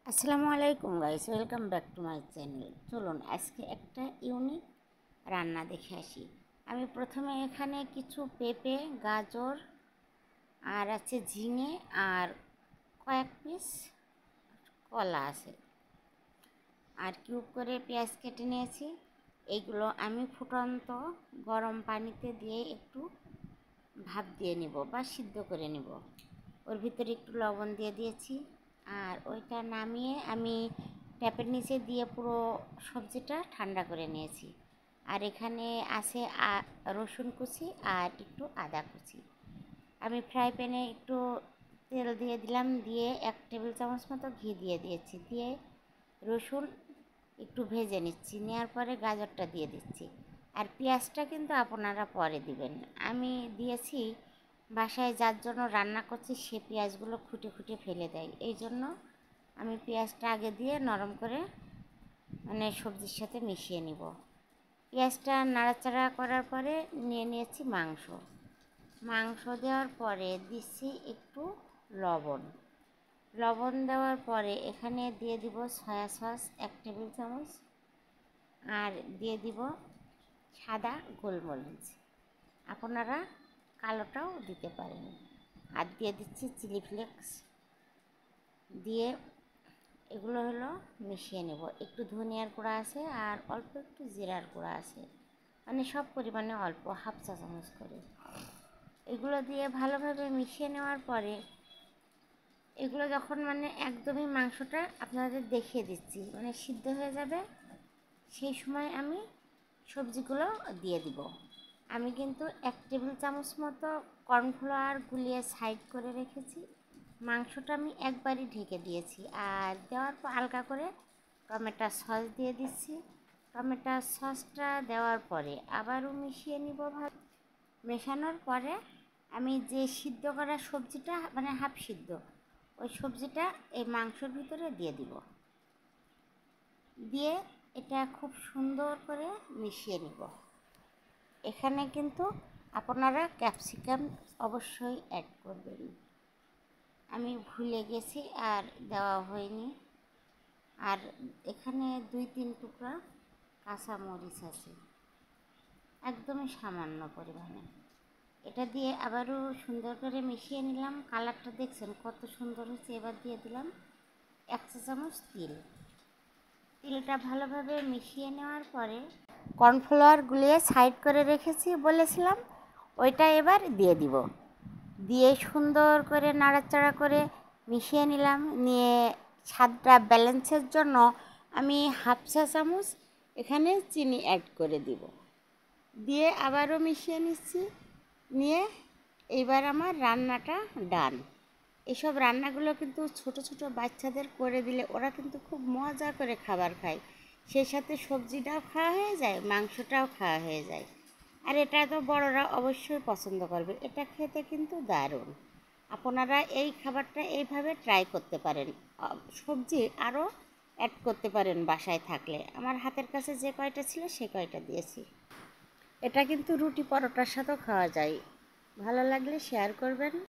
আসসালামু আলাইকুম guys, welcome back to my channel. চলুন আজকে একটা ইউনিক রান্না দেখে আসি। আমি প্রথমে এখানে কিছু পেঁপে, গাজর আর আছে ঝিঙে আর কয়েক পিস কলা আছে আর কিউব করে পেঁয়াজ কেটে নিয়েছি। এইগুলো আমি ফুটন্ত গরম পানিতে দিয়ে একটু ভাপ দিয়ে নিব বা সিদ্ধ করে নিব। ওর ভিতরে একটু লবণ দিয়ে দিয়েছি আর ওইটা নামিয়ে আমি ট্যাপের নিচে দিয়ে পুরো সবজিটা ঠান্ডা করে নিয়েছি। আর এখানে আছে রসুন কুচি আর একটু আদা কুচি। আমি ফ্রাই প্যানে একটু তেল দিয়ে দিলাম, দিয়ে 1 টেবিল চামচ মতো ঘি দিয়ে দিয়েছি। দিয়ে রসুন একটু ভেজে নিচ্ছি, নেওয়ার পরে গাজরটা দিয়ে দিচ্ছি। আর পেঁয়াজটা কিন্তু আপনারা পরে দিবেন। আমি দিয়েছি বাসায় যার জন্য রান্না করছি সে পেঁয়াজগুলো খুঁটে খুঁটে ফেলে দেয়, এই জন্য আমি পেঁয়াজটা আগে দিয়ে নরম করে সবজির সাথে মিশিয়ে নিব। পেঁয়াজটা নাড়াচাড়া করার পরে নিয়ে নিয়েছি মাংস দেওয়ার পরে দিচ্ছি একটু লবণ। দেওয়ার পরে এখানে দিয়ে দিব সয়া সস 1 টেবিল চামচ আর দিয়ে দিব সাদা গোলমরিচ, আপনারা কালোটাও দিতে পারেন। আর দিয়ে দিচ্ছি চিলি ফ্লেক্স। দিয়ে এগুলো মিশিয়ে নেব। একটু ধনিয়ার গুঁড়া আছে আর অল্প একটু জিরার গুঁড়া আছে, সব পরিমাণে অল্প, হাফ চা চামচ করে। এগুলো দিয়ে ভালোভাবে মিশিয়ে নেওয়ার পরে এগুলো যখন একদমই মাংসটা আপনাদের দেখিয়ে দিচ্ছি সিদ্ধ হয়ে যাবে, সেই সময় আমি সবজিগুলো দিয়ে দিব। আমি কিন্তু 1 টেবিল চামচ মতো কর্নফ্লাওয়ার গুলিয়ে সাইড করে রেখেছি। মাংসটা আমি একবারই ঢেকে দিয়েছি আর দেওয়ার পর হালকা করে টমেটো সস দিয়ে দিচ্ছি। টমেটো সসটা দেওয়ার পরে আবারও মিশিয়ে নিব। মেশানোর পরে আমি যে সিদ্ধ করা সবজিটা হাফ সিদ্ধ, ওই সবজিটা এই মাংসর ভিতরে দিয়ে দিব। দিয়ে এটা খুব সুন্দর করে মিশিয়ে নিব। এখানে কিন্তু আপনারা ক্যাপসিকাম অবশ্যই অ্যাড করবেন, আমি ভুলে গেছি আর দেওয়া হয়নি। আর এখানে 2-3 টুকরা কাঁচা মরিচ আছে, একদমই সামান্য পরিমাণে। এটা দিয়ে আবারও সুন্দর করে মিশিয়ে নিলাম। কালারটা দেখছেন কত সুন্দর হয়েছে। এবার দিয়ে দিলাম 1 চা চামচ তিলটা ভালোভাবে মিশিয়ে নেওয়ার পরে কর্নফ্লাওয়ার গুলিয়ে সাইড করে রেখেছি বলেছিলাম, ওইটা এবার দিয়ে দিব। দিয়ে সুন্দর করে নাড়াচাড়া করে মিশিয়ে নিলাম। নিয়ে স্বাদটা ব্যালেন্সের জন্য আমি হাফ চা চামচ এখানে চিনি অ্যাড করে দিব। দিয়ে আবারও মিশিয়ে নিচ্ছি। নিয়ে এইবার আমার রান্নাটা ডান। এসব রান্নাগুলো কিন্তু ছোট ছোট বাচ্চাদের করে দিলে ওরা কিন্তু খুব মজা করে খাবার খায়, সেই সাথে সবজিটাও খাওয়া হয়ে যায়, মাংসটাও খাওয়া হয়ে যায়। আর এটা তো বড়রা অবশ্যই পছন্দ করবে। এটা খেতে কিন্তু দারুণ। আপনারা এই খাবারটা এইভাবে ট্রাই করতে পারেন। সবজি আরও অ্যাড করতে পারেন বাসায় থাকলে। আমার হাতের কাছে যে কয়টা ছিল সে কয়টা দিয়েছি। এটা কিন্তু রুটি পরোটার সাথেও খাওয়া যায়। ভালো লাগলে শেয়ার করবেন।